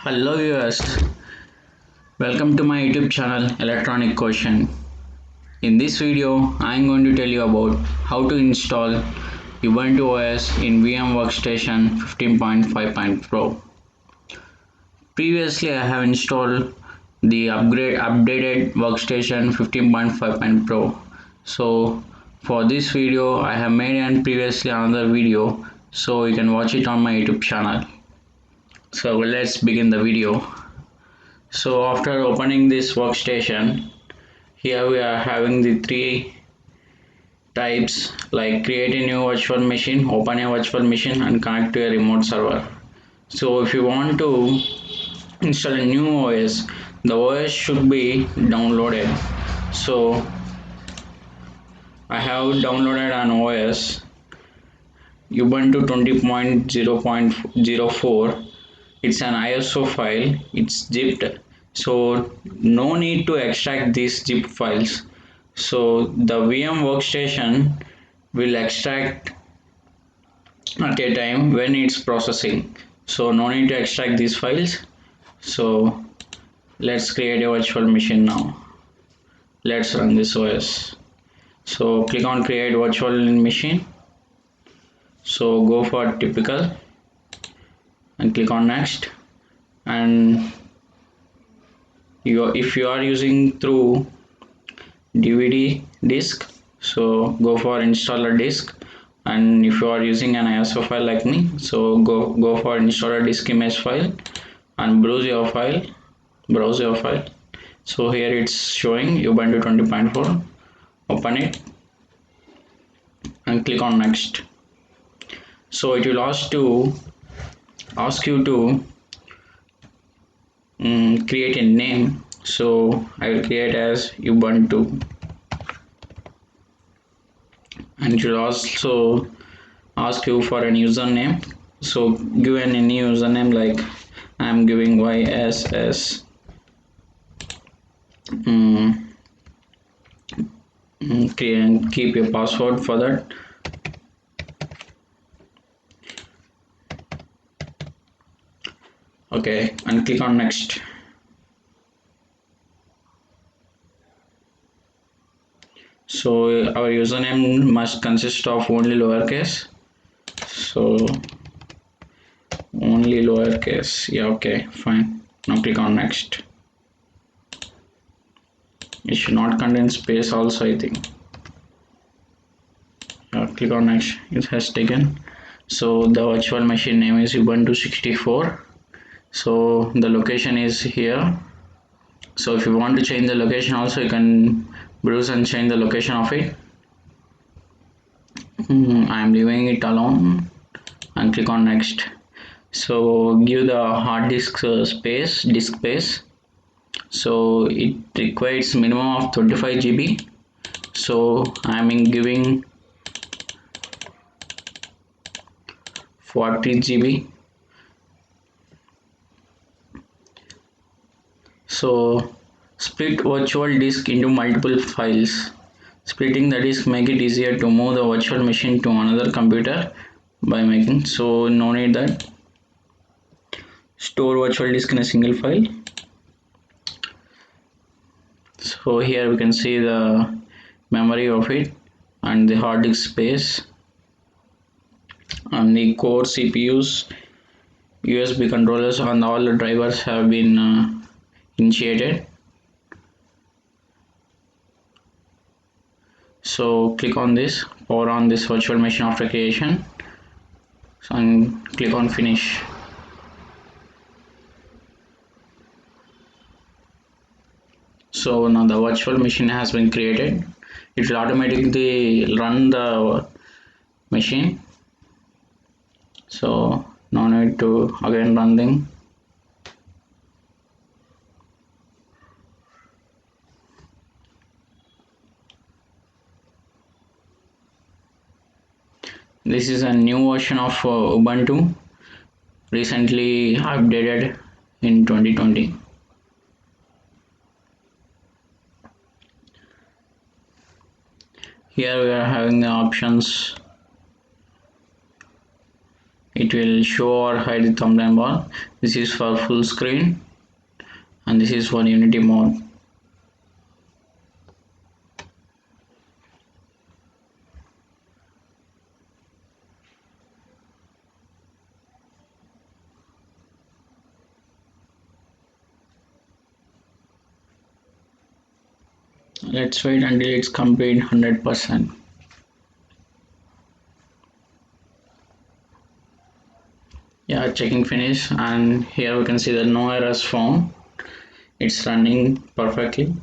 Hello viewers, welcome to my YouTube channel Electronic Question. In this video, I am going to tell you about how to install Ubuntu OS in VM Workstation 15.5.Pro. Previously, I have installed the updated Workstation 15.5.Pro. So for this video, I have made previously another video, so you can watch it on my YouTube channel. So let's begin the video. So after opening this workstation, here we are having the three types like create a new virtual machine, open a virtual machine and connect to a remote server. So if you want to install a new OS, the OS should be downloaded. So I have downloaded an OS Ubuntu 20.0.04. It's an ISO file, it's zipped, so no need to extract these zip files. So the VM workstation will extract at a time when it's processing, so no need to extract these files. So let's create a virtual machine now. Let's run this OS. So click on create virtual machine. So go for typical and click on next. And if you are using through DVD disk, so go for installer disk. And if you are using an ISO file like me, so go for installer disk image file and browse your file. So here it's showing Ubuntu 20.4. Open it and click on next. So it will ask you to create a name. So I will create as Ubuntu, and it will also ask you for a username. So give any username, like I am giving YSS. Keep a password for that. Okay, and click on next. So our username must consist of only lowercase. So only lowercase. Yeah, okay, fine. Now click on next. It should not contain space also, I think. Click on next. It has taken. So the virtual machine name is Ubuntu 64. So the location is here. So if you want to change the location also, you can browse and change the location of it. I am leaving it alone and click on next. So give the hard disk space. So it requires minimum of 25 GB. So I am giving 40 GB. So split virtual disk into multiple files. Splitting the disk make it easier to move the virtual machine to another computer by making, so no need that. Store virtual disk in a single file. So here we can see the memory of it and the hard disk space and the core CPUs, USB controllers, and all the drivers have been initiated. So click on this, power on this virtual machine after creation, and click on finish. So now the virtual machine has been created. It will automatically run the machine. So no need to again run thing. This is a new version of Ubuntu, recently updated in 2020. Here we are having the options it will show or hide the thumbnail bar. This is for full screen and this is for Unity mode. Let's wait until it's complete 100%. Yeah, checking finish, and here we can see that no errors found. It's running perfectly.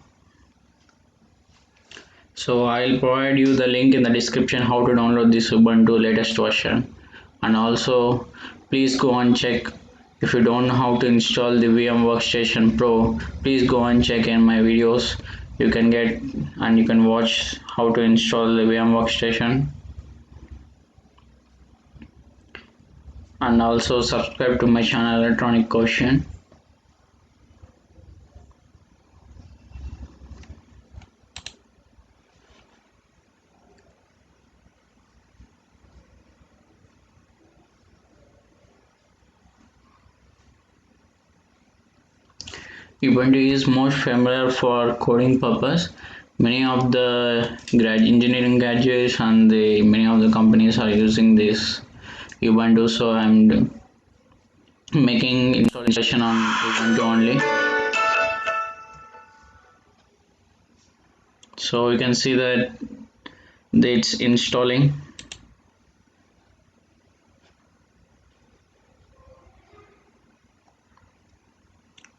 So I'll provide you the link in the description how to download this Ubuntu latest version, and also please go and check. If you don't know how to install the Workstation Pro, please go and check in my videos. You can get and you can watch how to install the Workstation, and also subscribe to my channel Electronic Quotient. Ubuntu is most familiar for coding purpose. Many of the engineering graduates and many of the companies are using this Ubuntu, so I'm making installation on Ubuntu only. So you can see that it's installing.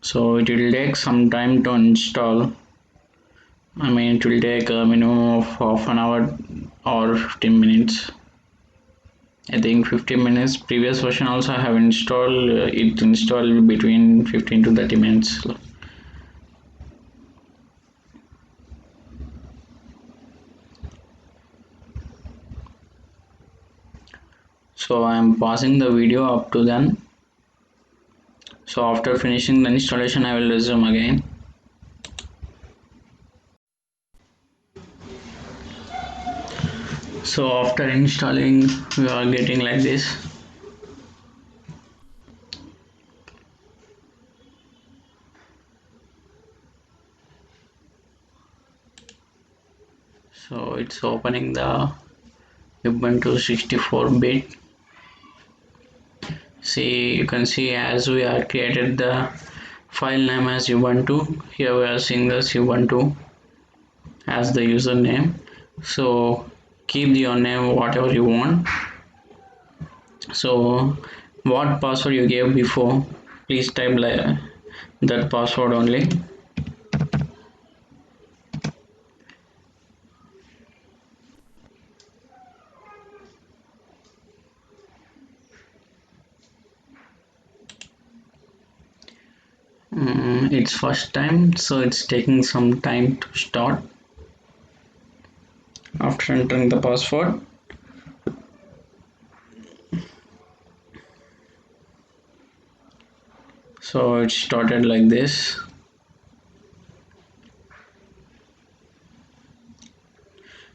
So it will take some time to install. I mean, it will take a minimum of half an hour or 15 minutes. I think 15 minutes. Previous version also I have installed. It installed between 15 to 30 minutes. So I am pausing the video up to then. So after finishing the installation, I will resume again. So after installing, we are getting like this. So it's opening the Ubuntu 64-bit. See, you can see as we are created the file name as Ubuntu. Here we are seeing this Ubuntu as the username. So keep your name whatever you want. So what password you gave before, please type like that password only. It's first time, so it's taking some time to start. After entering the password, so it started like this.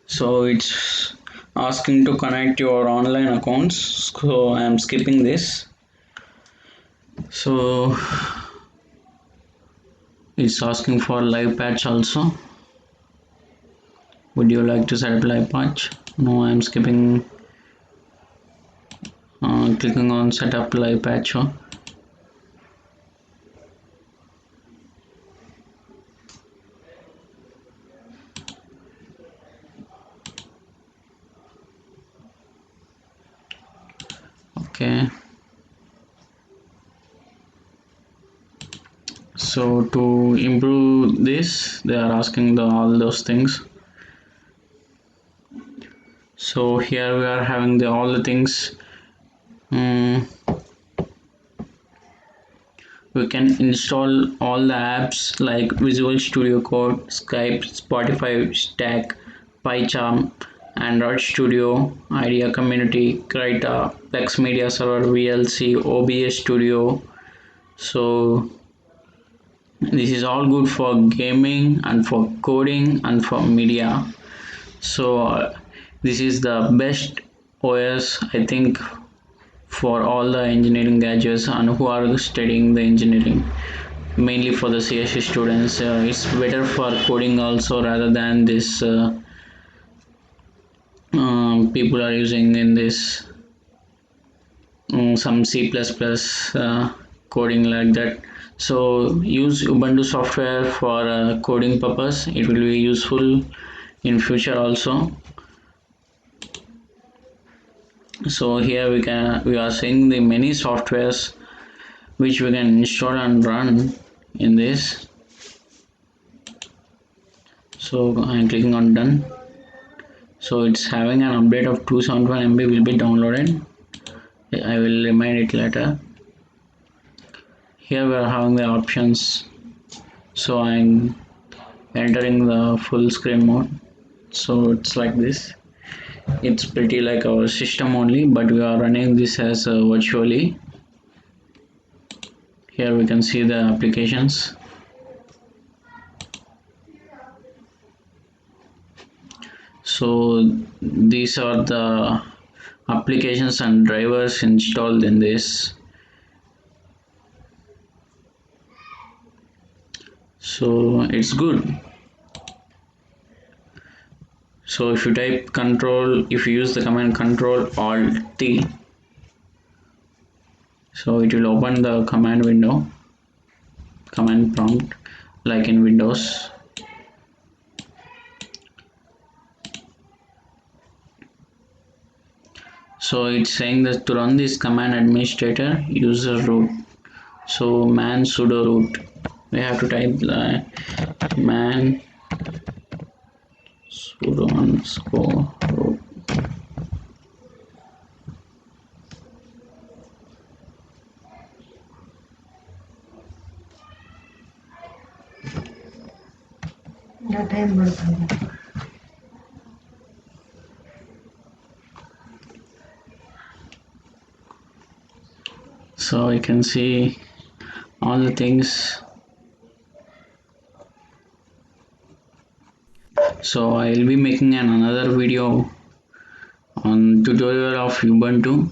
So it's asking to connect your online accounts, so I am skipping this. So it's asking for live patch also. Would you like to set up live patch? No, I am skipping, clicking on setup live patch. Okay, so to improve this, they are asking all those things. So here we are having all the things. We can install all the apps like Visual Studio Code, Skype, Spotify, Stack, PyCharm, Android Studio, Idea Community, Krita, Plex Media Server, VLC, OBS Studio. So this is all good for gaming and for coding and for media. So this is the best OS I think for all the engineering graduates and who are studying the engineering, mainly for the CSE students. It's better for coding also rather than this people are using in this some C++ coding like that. So use Ubuntu software for coding purpose. It will be useful in future also. So here we are seeing the many softwares which we can install and run in this. So I am clicking on done. So it's having an update of 271 MB will be downloaded. I will remind it later. Here we are having the options. So I'm entering the full screen mode. So it's like this. It's pretty like our system only, but we are running this as virtually. Here we can see the applications. So these are the applications and drivers installed in this. So it's good. So if you type control, if you use the command control alt T, so it will open the command window, command prompt, like in Windows. So it's saying that to run this command administrator user root. So man sudo root. We have to type man sudo underscore root. So you can see all the things. So I will be making another video on tutorial of Ubuntu.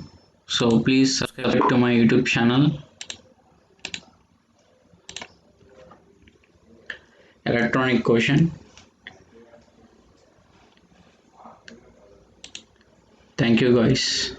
So please subscribe to my YouTube channel, Electronic Quotient. Thank you guys.